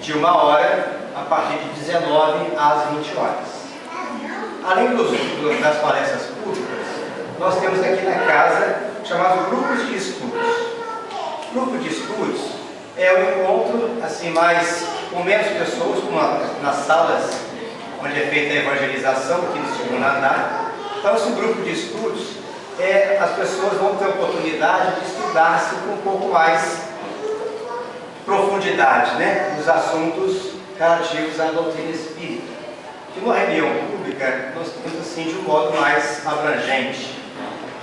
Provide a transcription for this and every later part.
de 1h, a partir de 19 às 20 horas. Além das palestras públicas, nós temos aqui na casa chamados grupos de estudos. Grupo de estudos é o encontro assim, com menos pessoas, como nas salas onde é feita a evangelização, aqui no segundo andar. Então, esse grupo de estudos, as pessoas vão ter a oportunidade de estudar-se com um pouco mais profundidade, né, nos assuntos relativos à doutrina espírita. Que numa reunião pública, nós temos assim de um modo mais abrangente.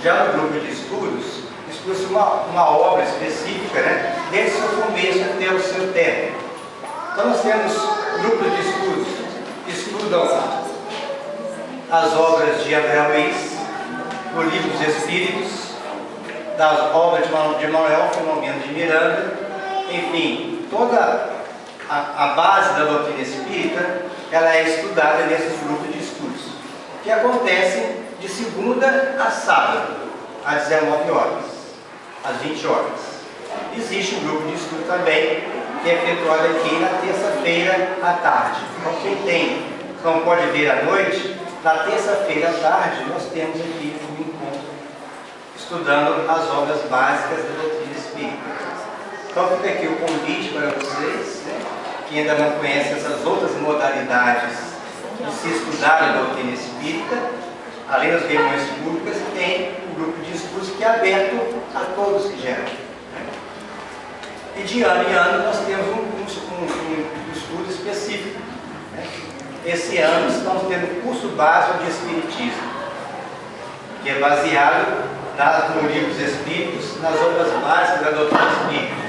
Já no grupo de estudos, estuda-se uma obra específica, né, desde o seu começo até o seu término. Então nós temos grupos de estudos que estudam as obras de André Luiz, no Livro dos Espíritos, das obras de Manuel Filomeno de Miranda, enfim, toda a base da doutrina espírita, ela é estudada nesses grupos de estudos, que acontecem de segunda a sábado, às 19 horas, às 20 horas. Existe um grupo de estudo também, que é efetuado aqui na terça-feira à tarde. Então, quem não pode vir à noite, na terça-feira à tarde, nós temos aqui um encontro estudando as obras básicas da doutrina espírita. Então, fica aqui o convite para vocês, né, que ainda não conhecem essas outras modalidades de se estudar a doutrina espírita, além das reuniões públicas, tem um grupo de estudos que é aberto a todos que geram. E de ano em ano nós temos um estudo específico. Né? Esse ano estamos tendo o curso básico de Espiritismo, que é baseado no Livro dos Espíritos, nas obras básicas da doutrina espírita.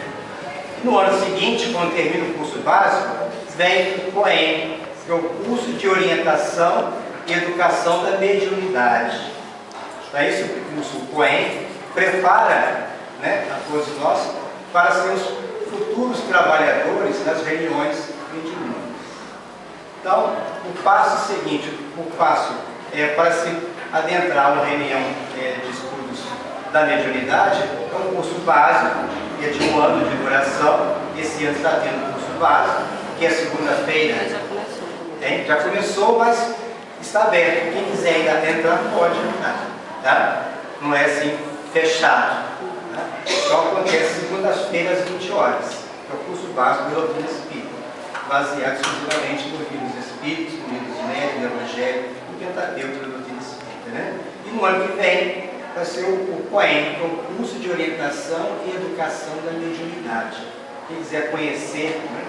No ano seguinte, quando termina o curso básico, vem o COEM, que é o curso de orientação e educação da mediunidade. Então, esse curso, o COEM, prepara, né, a todos nós para sermos futuros trabalhadores das reuniões mediúnicas. Então, o passo seguinte, para se adentrar uma reunião de estudos da mediunidade, é um curso básico, que é de 1 ano de duração. Esse ano está tendo um curso básico, que é segunda-feira. Já começou, mas está aberto. Quem quiser ainda entrar, pode entrar. Tá? Não é assim fechado. Tá? Então acontece segundas-feiras, às 20 horas. É o curso básico de doutrina espírita, baseado exclusivamente no Livro dos Espíritos, no Livro dos Médiuns, no Evangelho, no Pentateuco da doutrina espírita. Né? E no ano que vem vai ser o COEM, que é o curso de orientação e educação da mediunidade. Quem quiser conhecer, né,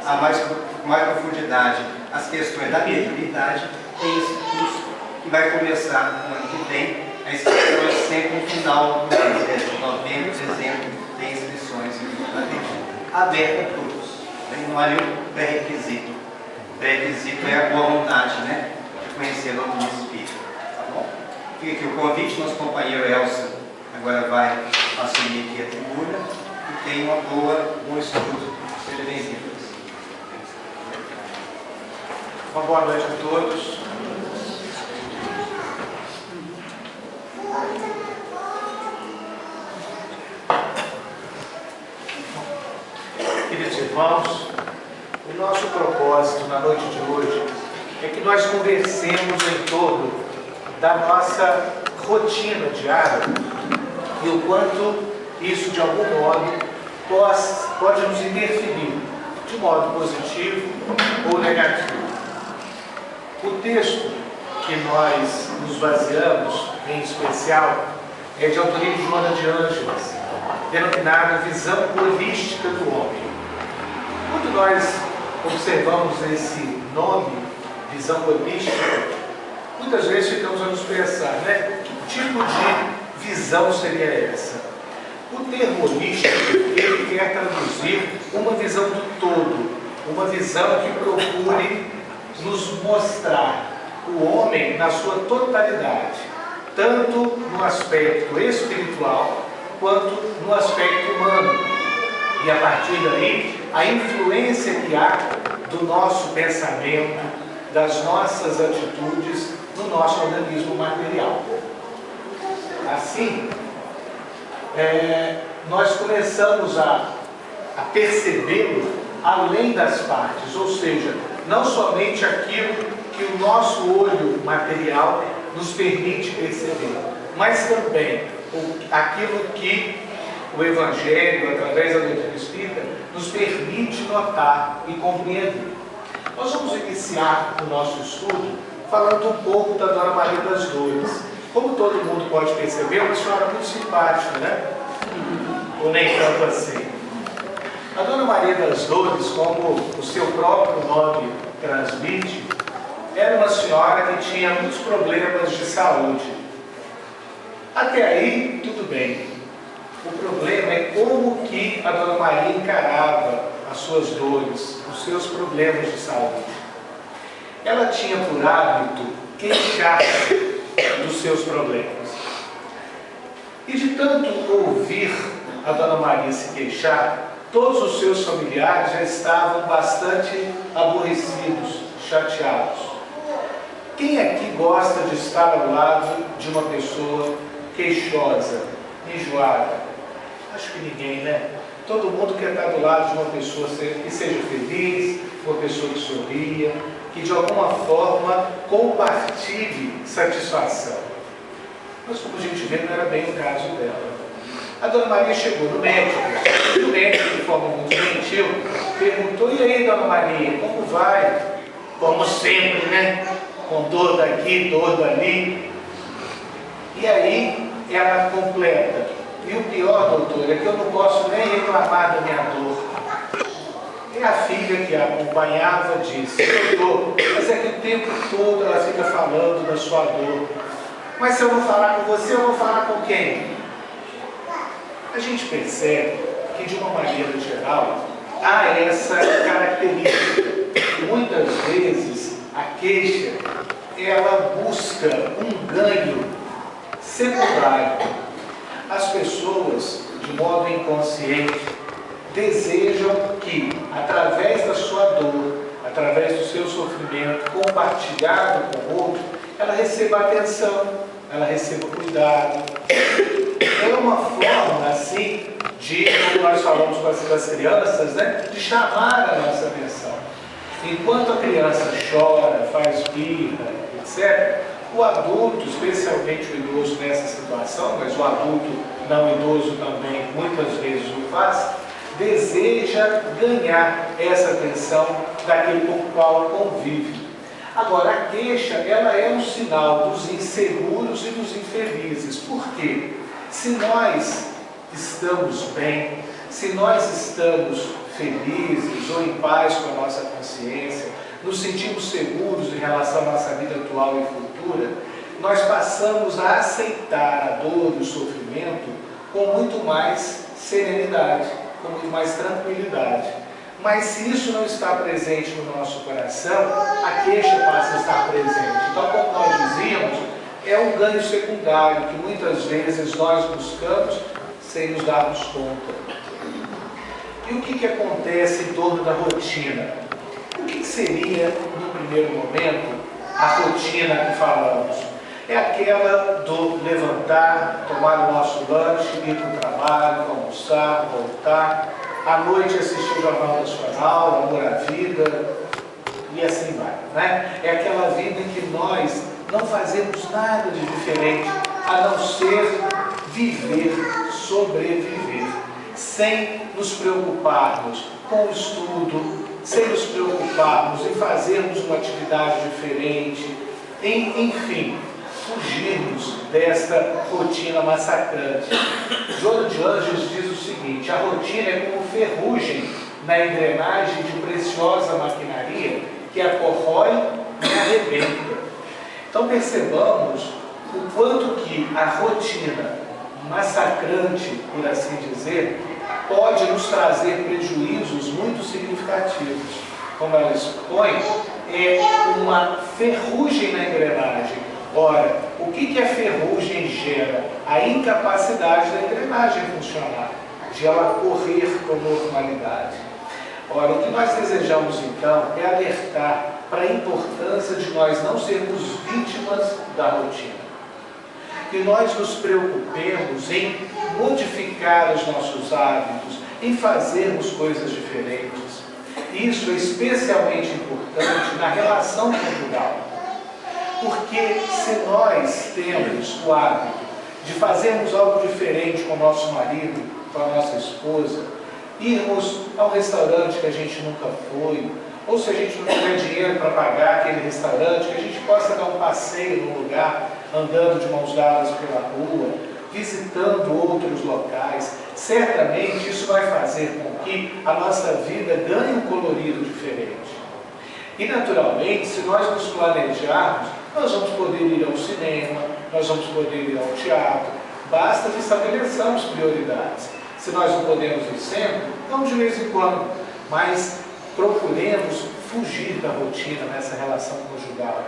a mais profundidade as questões da mediunidade, tem esse curso que vai começar no ano que vem. A inscrição é sempre no final do mês, de novembro, dezembro, tem inscrições abertas a todos. Não há nenhum pré-requisito. O pré-requisito é a boa vontade, né, de conhecer o doutrina espírita. Tá bom? Fica aqui o convite, nosso companheiro Elson agora vai assumir aqui a tribuna e tenha um bom estudo. Seja bem-vindo. Uma boa noite a todos. Queridos irmãos, o nosso propósito na noite de hoje é que nós conversemos em torno da nossa rotina diária e o quanto isso, de algum modo, pode nos interferir de modo positivo ou negativo. O texto que nós nos baseamos, em especial, é de autoria de Joana de Ângeles, denominada Visão Holística do Homem. Quando nós observamos esse nome, Visão Holística, muitas vezes ficamos a nos pensar, né? Que tipo de visão seria essa? O termo holístico, ele quer traduzir uma visão do todo, uma visão que procure nos mostrar o homem na sua totalidade, tanto no aspecto espiritual quanto no aspecto humano. E a partir daí, a influência que há do nosso pensamento, das nossas atitudes no nosso organismo material. Assim, nós começamos a percebê-lo além das partes, ou seja, não somente aquilo que o nosso olho material nos permite perceber, mas também aquilo que o Evangelho, através da doutrina espírita, nos permite notar e compreender. Nós vamos iniciar o nosso estudo falando um pouco da Dona Maria das Dores. Como todo mundo pode perceber, é uma senhora muito simpática, né? Ou nem tanto assim. A Dona Maria das Dores, como o seu próprio nome transmite, era uma senhora que tinha muitos problemas de saúde. Até aí, tudo bem. O problema é como que a Dona Maria encarava as suas dores, os seus problemas de saúde. Ela tinha por hábito queixar-se dos seus problemas. E de tanto ouvir a Dona Maria se queixar, todos os seus familiares já estavam bastante aborrecidos, chateados. Quem aqui gosta de estar ao lado de uma pessoa queixosa, enjoada? Acho que ninguém, né? Todo mundo quer estar do lado de uma pessoa que seja feliz, uma pessoa que sorria, que de alguma forma compartilhe satisfação. Mas como a gente vê, não era bem o caso dela. A Dona Maria chegou no médico, e o médico, de forma muito gentil, perguntou: e aí, Dona Maria, como vai? Como sempre, né? Com dor daqui, dor dali. E aí ela completa: e o pior, doutor, é que eu não posso nem reclamar da minha dor. E a filha que a acompanhava disse: doutor, mas é que o tempo todo ela fica falando da sua dor. Mas se eu não falar com você, eu vou falar com quem? A gente percebe que, de uma maneira geral, há essa característica. Muitas vezes a queixa, ela busca um ganho secundário. As pessoas, de modo inconsciente, desejam que, através da sua dor, através do seu sofrimento compartilhado com o outro, ela receba atenção, ela receba cuidado. É uma forma, assim, de, como nós falamos com as crianças, né, de chamar a nossa atenção. Enquanto a criança chora, faz birra, etc., o adulto, especialmente o idoso nessa situação, mas o adulto não idoso também muitas vezes o faz, deseja ganhar essa atenção daquele com o qual convive. Agora, a queixa, ela é um sinal dos inseguros e dos infelizes. Por quê? Se nós estamos bem, se nós estamos felizes ou em paz com a nossa consciência, nos sentimos seguros em relação à nossa vida atual e futura, nós passamos a aceitar a dor e o sofrimento com muito mais serenidade, com muito mais tranquilidade. Mas se isso não está presente no nosso coração, a queixa passa a estar presente. Então, como nós dizíamos, é um ganho secundário que muitas vezes nós buscamos sem nos darmos conta. E o que acontece em torno da rotina? O que seria, no primeiro momento, a rotina que falamos? É aquela do levantar, tomar o nosso lanche, ir para o trabalho, almoçar, voltar, à noite assistir o Jornal Nacional, Amor à Vida, e assim vai, né? É aquela vida em que nós não fazemos nada de diferente, a não ser viver, sobreviver, sem nos preocuparmos com o estudo, sem nos preocuparmos em fazermos uma atividade diferente, enfim, fugirmos desta rotina massacrante. Joana de Ângeles diz o seguinte: a rotina é como ferrugem na engrenagem de preciosa maquinaria que a corrói e arrebenta. Então percebamos o quanto que a rotina massacrante, por assim dizer, pode nos trazer prejuízos muito significativos. Como ela expõe, é uma ferrugem na engrenagem. Ora, o que a ferrugem gera? A incapacidade da engrenagem funcionar, de ela correr com normalidade. Ora, o que nós desejamos então é alertar para a importância de nós não sermos vítimas da rotina. Que nós nos preocupemos em modificar os nossos hábitos, em fazermos coisas diferentes. Isso é especialmente importante na relação conjugal. Porque se nós temos o hábito de fazermos algo diferente com o nosso marido, com a nossa esposa, irmos a um restaurante que a gente nunca foi, ou se a gente não tiver dinheiro para pagar aquele restaurante, que a gente possa dar um passeio num lugar, andando de mãos dadas pela rua, visitando outros locais, certamente isso vai fazer com que a nossa vida ganhe um colorido diferente. E naturalmente, se nós nos planejarmos, nós vamos poder ir ao cinema, nós vamos poder ir ao teatro, basta que estabeleçamos prioridades. Se nós não podemos ir sempre, vamos de vez em quando, mas procuremos fugir da rotina nessa relação conjugal.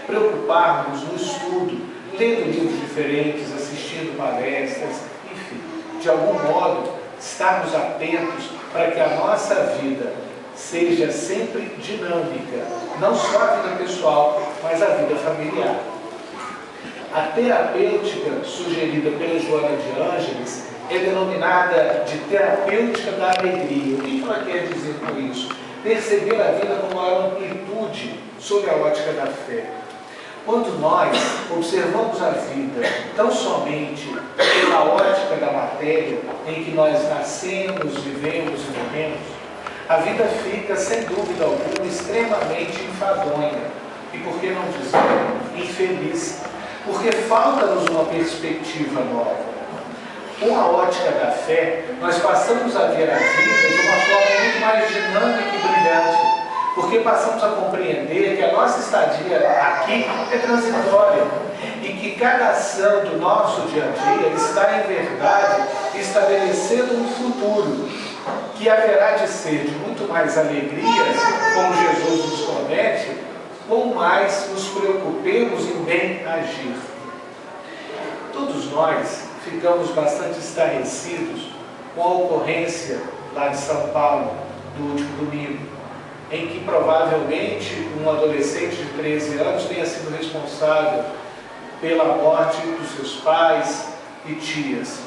Preocuparmos no estudo, lendo livros diferentes, assistindo palestras, enfim, de algum modo, estarmos atentos para que a nossa vida seja sempre dinâmica, não só a vida pessoal, mas a vida familiar. A terapêutica sugerida pela Joana de Ângeles é denominada de terapêutica da alegria. O que ela quer dizer com isso? Perceber a vida com maior amplitude sob a ótica da fé. Quando nós observamos a vida tão somente pela ótica da matéria, em que nós nascemos, vivemos e morremos, a vida fica, sem dúvida alguma, extremamente enfadonha. E por que não dizer infeliz? Porque falta-nos uma perspectiva nova. Com a ótica da fé, nós passamos a ver a vida de uma forma muito mais dinâmica e brilhante, porque passamos a compreender que a nossa estadia aqui é transitória e que cada ação do nosso dia a dia está, em verdade, estabelecendo um futuro que haverá de ser de muito mais alegrias, como Jesus nos promete, ou mais nos preocupemos em bem agir. Todos nós ficamos bastante estarrecidos com a ocorrência lá de São Paulo, do último domingo, em que provavelmente um adolescente de 13 anos tenha sido responsável pela morte dos seus pais e tias.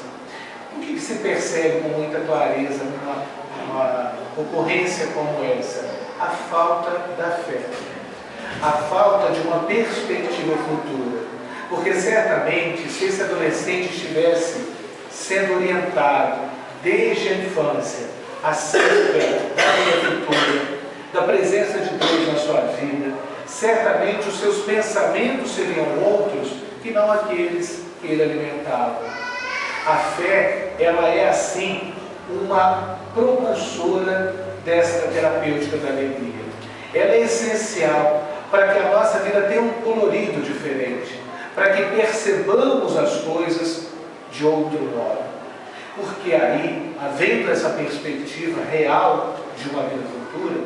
O que se percebe com muita clareza numa ocorrência como essa? A falta da fé, a falta de uma perspectiva futura. Porque certamente, se esse adolescente estivesse sendo orientado desde a infância acerca da vida futura, da presença de Deus na sua vida, certamente os seus pensamentos seriam outros que não aqueles que ele alimentava. A fé, ela é assim uma propulsora desta terapêutica da alegria. Ela é essencial para que a nossa vida tenha um colorido diferente, para que percebamos as coisas de outro modo. Porque aí, havendo essa perspectiva real de uma vida futura,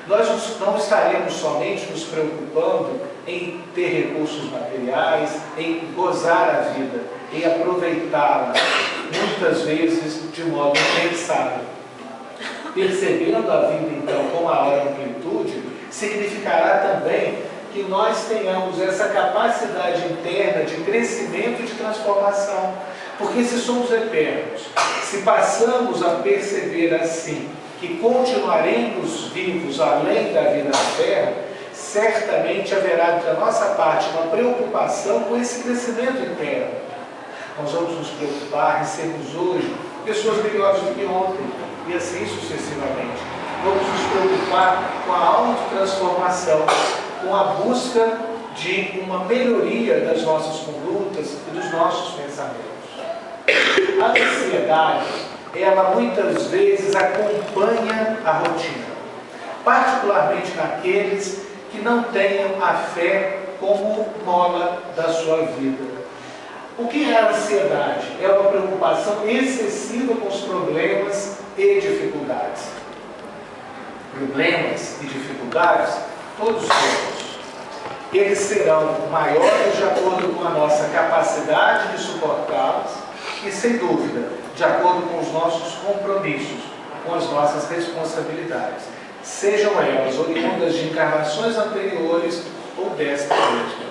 nós não estaremos somente nos preocupando em ter recursos materiais, em gozar a vida, em aproveitá-la, muitas vezes de modo impensável. Percebendo a vida, então, com maior amplitude, significará também que nós tenhamos essa capacidade interna de crescimento e de transformação. Porque se somos eternos, se passamos a perceber assim, que continuaremos vivos além da vida na Terra, certamente haverá da nossa parte uma preocupação com esse crescimento interno. Nós vamos nos preocupar em sermos hoje pessoas melhores do que ontem, e assim sucessivamente. Vamos nos preocupar com a autotransformação, com a busca de uma melhoria das nossas condutas e dos nossos pensamentos. A ansiedade, ela muitas vezes acompanha a rotina, particularmente naqueles que não tenham a fé como mola da sua vida. O que é a ansiedade? É uma preocupação excessiva com os problemas e dificuldades. Problemas e dificuldades, todos temos. Eles serão maiores de acordo com a nossa capacidade de suportá-los e, sem dúvida, de acordo com os nossos compromissos, com as nossas responsabilidades, sejam elas oriundas de encarnações anteriores ou desta mesma.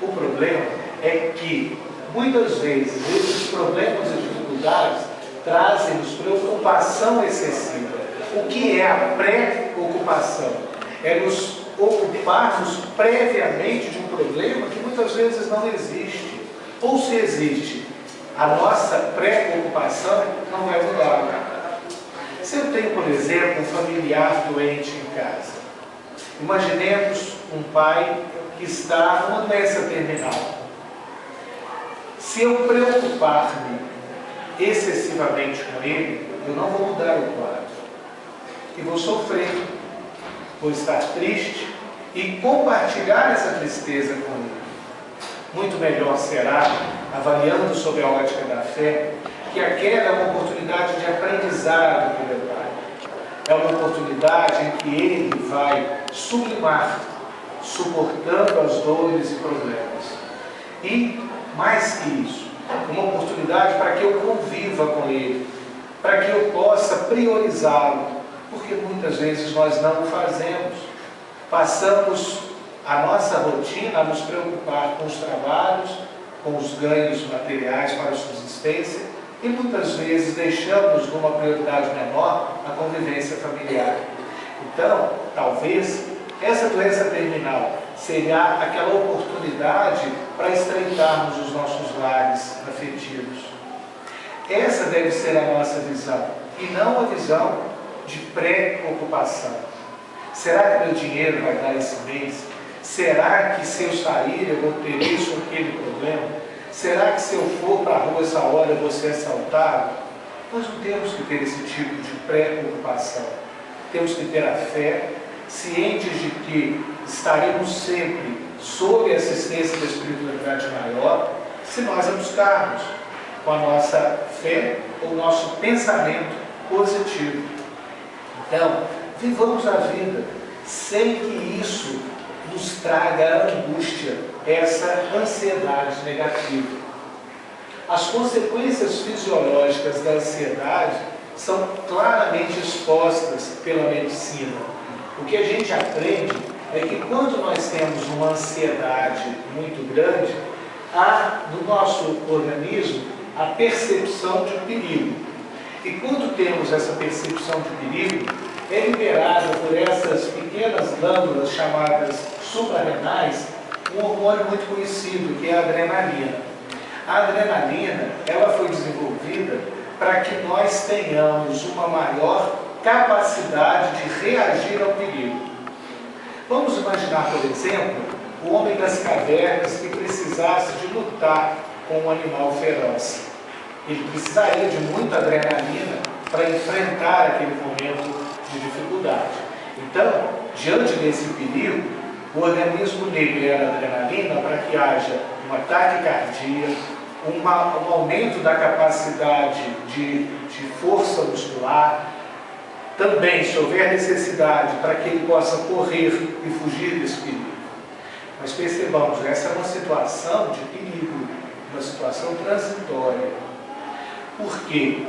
O problema é que, muitas vezes, esses problemas e dificuldades trazem-nos preocupação excessiva, O que é a pré-ocupação? É nos ocuparmos previamente de um problema que muitas vezes não existe. Ou se existe, a nossa pré-ocupação não vai mudar. Se eu tenho, por exemplo, um familiar doente em casa, imaginemos um pai que está numa doença terminal. Se eu preocupar-me excessivamente com ele, eu não vou mudar o quadro. E vou sofrer, vou estar triste e compartilhar essa tristeza com ele. Muito melhor será, avaliando sob a ótica da fé, que aquela é uma oportunidade de aprendizado para o meu pai. É uma oportunidade em que ele vai sublimar, suportando as dores e problemas. E, mais que isso, uma oportunidade para que eu conviva com ele, para que eu possa priorizá-lo, porque muitas vezes nós não o fazemos. Passamos a nossa rotina a nos preocupar com os trabalhos, com os ganhos materiais para a subsistência e muitas vezes deixamos numa prioridade menor a convivência familiar. Então, talvez essa doença terminal seria aquela oportunidade para estreitarmos os nossos lares afetivos. Essa deve ser a nossa visão, e não a visão de preocupação. Será que meu dinheiro vai dar esse mês? Será que se eu sair eu vou ter isso ou aquele problema? Será que se eu for para a rua essa hora eu vou ser assaltado? Nós não temos que ter esse tipo de preocupação. Temos que ter a fé, cientes de que estaremos sempre sob a assistência da espiritualidade maior, se nós a buscarmos com a nossa fé ou o nosso pensamento positivo. Então, vivamos a vida sem que isso nos traga angústia, essa ansiedade negativa. As consequências fisiológicas da ansiedade são claramente expostas pela medicina. O que a gente aprende é que quando nós temos uma ansiedade muito grande, há no nosso organismo a percepção de perigo. E quando temos essa percepção de perigo, é liberada por essas pequenas glândulas chamadas suprarrenais um hormônio muito conhecido, que é a adrenalina. A adrenalina, ela foi desenvolvida para que nós tenhamos uma maior capacidade de reagir ao perigo. Vamos imaginar, por exemplo, o homem das cavernas que precisasse de lutar com um animal feroz. Ele precisaria de muita adrenalina para enfrentar aquele momento de dificuldade. Então, diante desse perigo, o organismo libera adrenalina para que haja uma taquicardia, um aumento da capacidade de força muscular, também, se houver necessidade, para que ele possa correr e fugir desse perigo. Mas percebamos, essa é uma situação de perigo, uma situação transitória. Por quê?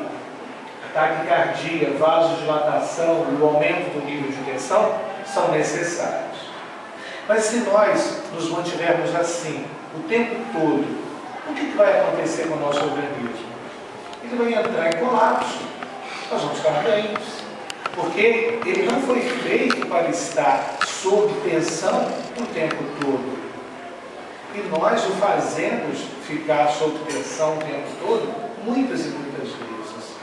A taquicardia, vasodilatação e o aumento do nível de tensão são necessários. Mas se nós nos mantivermos assim o tempo todo, o que vai acontecer com o nosso organismo? Ele vai entrar em colapso, nós vamos ficar doentes, porque ele não foi feito para estar sob tensão o tempo todo. E nós o fazemos ficar sob tensão o tempo todo, muitas e muitas vezes.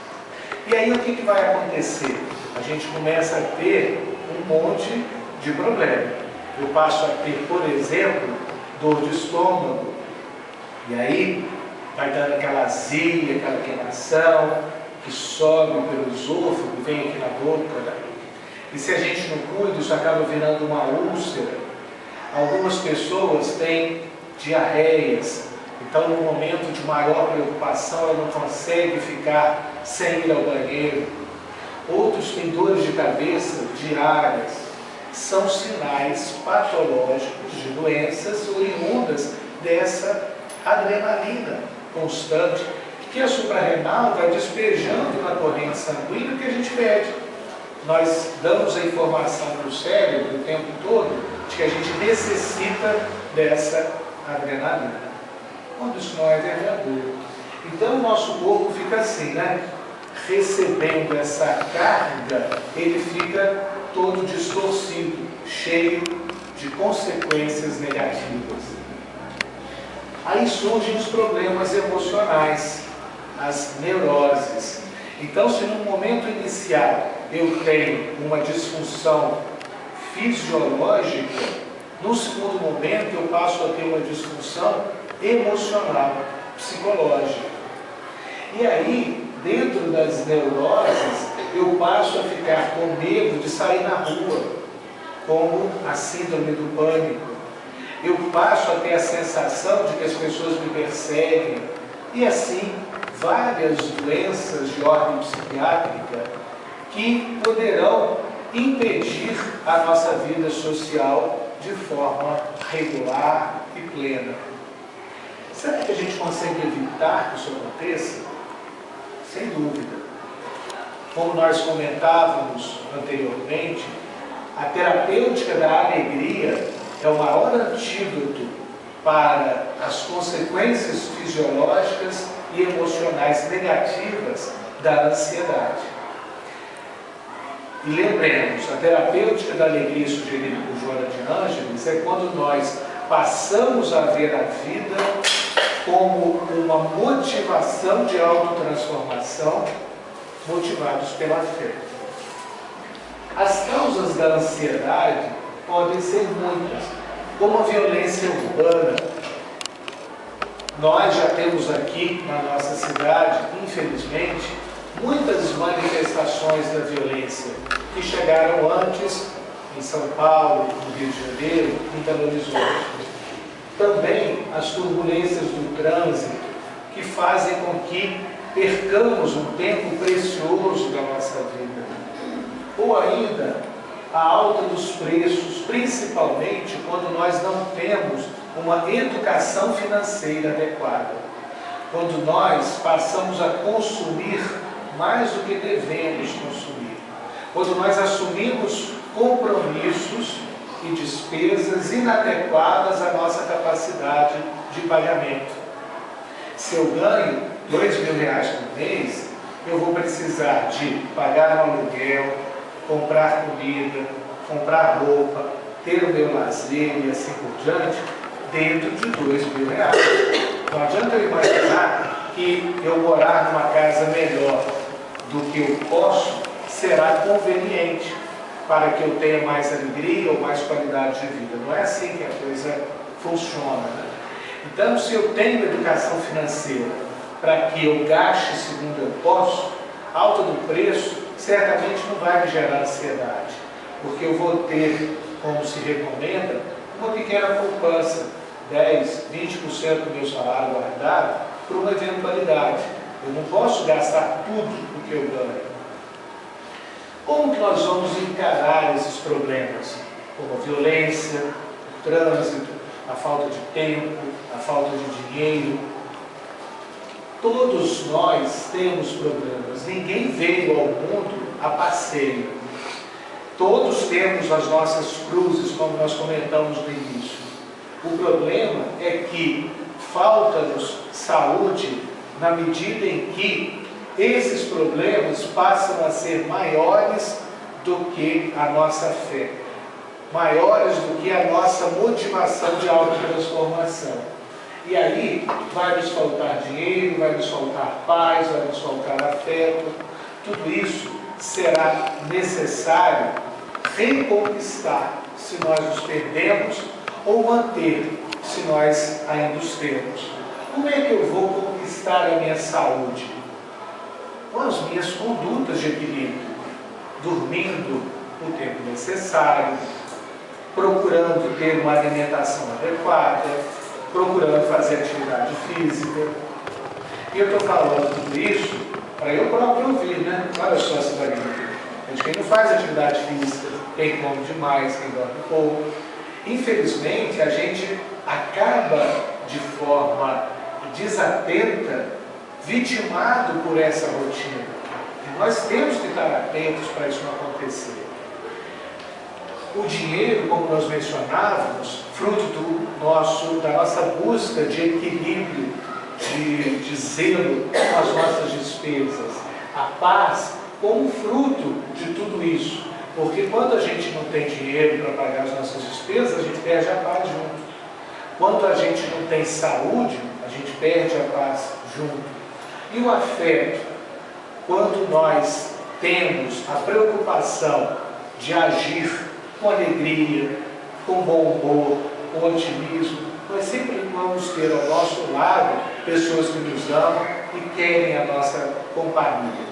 E aí o que vai acontecer? A gente começa a ter um monte de problema. Eu passo a ter, por exemplo, dor de estômago. E aí vai dando aquela azia, aquela queimação, que sobe pelo esôfago, vem aqui na boca, né? E se a gente não cuida, isso acaba virando uma úlcera. Algumas pessoas têm diarreias, então no momento de maior preocupação ela não consegue ficar sem ir ao banheiro. Outros têm dores de cabeça diárias. São sinais patológicos de doenças oriundas dessa adrenalina constante que a suprarrenal vai despejando na corrente sanguínea que a gente pede. Nós damos a informação para o cérebro o tempo todo de que a gente necessita dessa adrenalina, quando isso não é verdadeiro. Então o nosso corpo fica assim, né? recebendo essa carga, ele fica todo distorcido, cheio de consequências negativas. Aí surgem os problemas emocionais, as neuroses. Então, se no momento inicial eu tenho uma disfunção fisiológica, no segundo momento eu passo a ter uma disfunção emocional, psicológica. E aí, dentro das neuroses, eu passo a ficar com medo de sair na rua, como a síndrome do pânico. Eu passo a ter a sensação de que as pessoas me perseguem. E assim, várias doenças de ordem psiquiátrica que poderão impedir a nossa vida social de forma regular e plena. Será que a gente consegue evitar que isso aconteça? Sem dúvida. Como nós comentávamos anteriormente, a terapêutica da alegria é o maior antídoto para as consequências fisiológicas e emocionais negativas da ansiedade. E lembremos, a terapêutica da alegria sugerida por Joana de Ângeles é quando nós passamos a ver a vida como uma motivação de autotransformação, motivados pela fé. As causas da ansiedade podem ser muitas, como a violência urbana. Nós já temos aqui na nossa cidade, infelizmente, muitas manifestações da violência que chegaram antes em São Paulo, no Rio de Janeiro, em Belo Horizonte. Também as turbulências do trânsito, que fazem com que percamos um tempo precioso da nossa vida. Ou ainda, a alta dos preços, principalmente quando nós não temos uma educação financeira adequada. Quando nós passamos a consumir mais do que devemos consumir. Quando nós assumimos compromissos e despesas inadequadas à nossa capacidade de pagamento. Se eu ganho R$2.000 por mês, eu vou precisar de pagar um aluguel, comprar comida, comprar roupa, ter o meu lazer e assim por diante, dentro de R$2.000. Não adianta eu imaginar que eu morar numa casa melhor do que eu posso será conveniente para que eu tenha mais alegria ou mais qualidade de vida. Não é assim que a coisa funciona, né? Então, se eu tenho educação financeira para que eu gaste segundo eu posso, a alta do preço certamente não vai me gerar ansiedade, porque eu vou ter, como se recomenda, uma pequena poupança, 10, 20% do meu salário guardado, para uma eventualidade. Eu não posso gastar tudo o que eu ganho. Como que nós vamos encarar esses problemas? Como a violência, o trânsito, a falta de tempo, a falta de dinheiro. Todos nós temos problemas. Ninguém veio ao mundo a passeio. Todos temos as nossas cruzes, como nós comentamos no início. O problema é que falta-nos saúde na medida em que esses problemas passam a ser maiores do que a nossa fé, maiores do que a nossa motivação de autotransformação. E aí vai nos faltar dinheiro, vai nos faltar paz, vai nos faltar afeto. Tudo isso será necessário reconquistar se nós os perdemos ou manter se nós ainda os temos. Como é que eu vou conquistar a minha saúde? Com as minhas condutas de equilíbrio, dormindo o tempo necessário, procurando ter uma alimentação adequada, procurando fazer atividade física. E eu estou falando tudo isso para eu próprio ouvir, né? Olha só essa pergunta. Quem não faz atividade física, quem come demais, quem dorme pouco. Infelizmente, a gente acaba de forma desatenta, vitimado por essa rotina. E nós temos que estar atentos para isso não acontecer. O dinheiro, como nós mencionávamos, fruto da nossa busca de equilíbrio, de zelo com as nossas despesas, a paz como fruto de tudo isso. Porque quando a gente não tem dinheiro para pagar as nossas despesas, a gente perde a paz junto. Quando a gente não tem saúde, a gente perde a paz junto. E o afeto, quando nós temos a preocupação de agir com alegria, com bom humor, com otimismo, nós sempre vamos ter ao nosso lado pessoas que nos amam e querem a nossa companhia.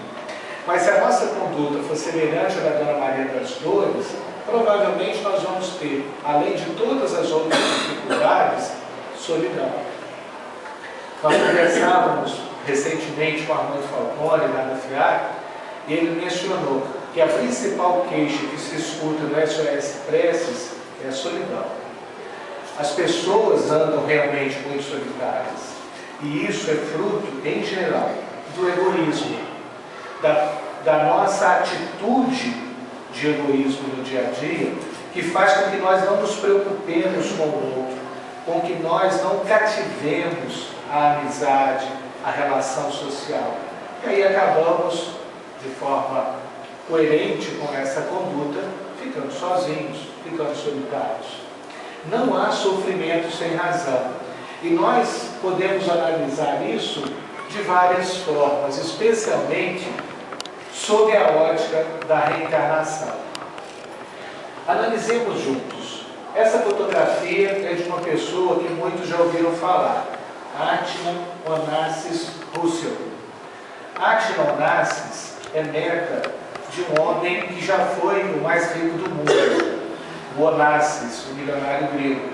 Mas se a nossa conduta for semelhante à da Dona Maria das Dores, provavelmente nós vamos ter, além de todas as outras dificuldades, solidão. Nós conversávamos recentemente com Armando Falcone, lá no FIAC, e ele mencionou que a principal queixa que se escuta no SOS Preces é a solidão. As pessoas andam realmente muito solitárias, e isso é fruto, em geral, do egoísmo, da nossa atitude de egoísmo no dia a dia, que faz com que nós não nos preocupemos com o outro, com que nós não cativemos a amizade, a relação social. E aí acabamos, de forma coerente com essa conduta, ficando sozinhos, ficando solitários. Não há sofrimento sem razão. E nós podemos analisar isso de várias formas, especialmente sob a ótica da reencarnação. Analisemos juntos. Essa fotografia é de uma pessoa que muitos já ouviram falar, Átila Onassis Russell. Átila Onassis é neta de um homem que já foi o mais rico do mundo, o Onassis, o milionário grego.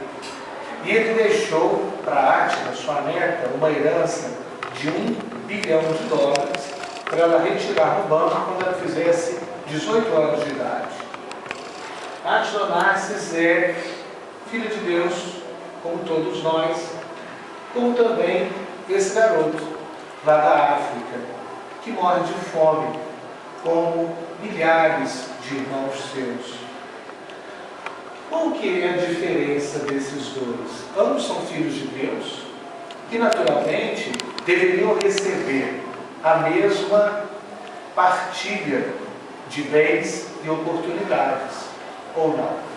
E ele deixou para Átila, sua neta, uma herança de $1 bilhão para ela retirar no banco quando ela fizesse 18 anos de idade. Átila Onassis é filho de Deus, como todos nós, como também esse garoto lá da África, que morre de fome, como milhares de irmãos seus. Qual que é a diferença desses dois? Ambos são filhos de Deus, que naturalmente deveriam receber a mesma partilha de bens e oportunidades, ou não?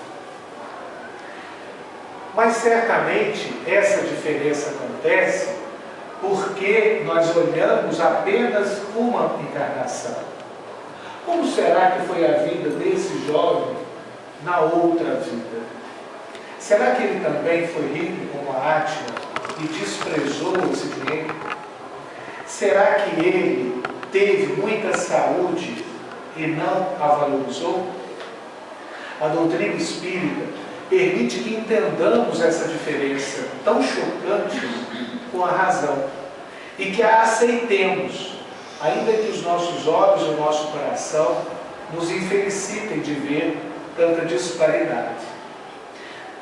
Mas certamente essa diferença acontece porque nós olhamos apenas uma encarnação. Como será que foi a vida desse jovem na outra vida? Será que ele também foi rico como a Átila e desprezou esse dinheiro? Será que ele teve muita saúde e não a valorizou? A doutrina espírita permite que entendamos essa diferença tão chocante com a razão e que a aceitemos, ainda que os nossos olhos e o nosso coração nos infelicitem de ver tanta disparidade.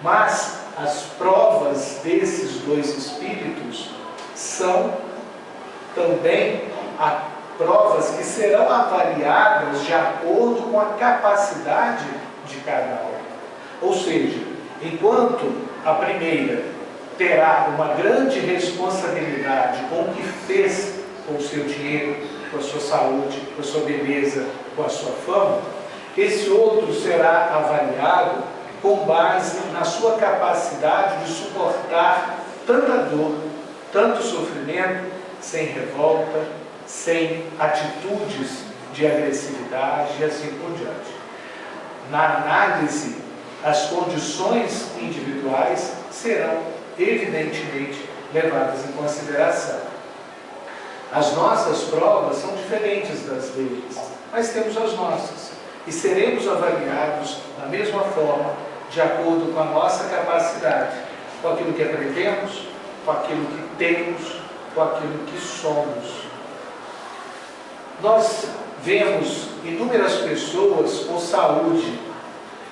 Mas as provas desses dois espíritos são também provas que serão avaliadas de acordo com a capacidade de cada um. Ou seja, enquanto a primeira terá uma grande responsabilidade com o que fez com o seu dinheiro, com a sua saúde, com a sua beleza, com a sua fama, esse outro será avaliado com base na sua capacidade de suportar tanta dor, tanto sofrimento, sem revolta, sem atitudes de agressividade e assim por diante. Na análise, as condições individuais serão evidentemente levadas em consideração. As nossas provas são diferentes das deles, mas temos as nossas e seremos avaliados da mesma forma, de acordo com a nossa capacidade, com aquilo que aprendemos, com aquilo que temos, com aquilo que somos. Nós vemos inúmeras pessoas com saúde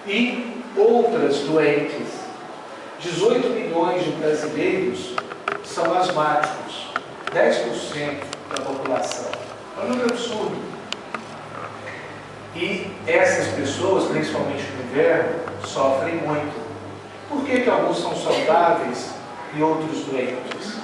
e outras doentes. 18 milhões de brasileiros são asmáticos, 10% da população. É um número absurdo. E essas pessoas, principalmente no inverno, sofrem muito. Por que alguns são saudáveis e outros doentes?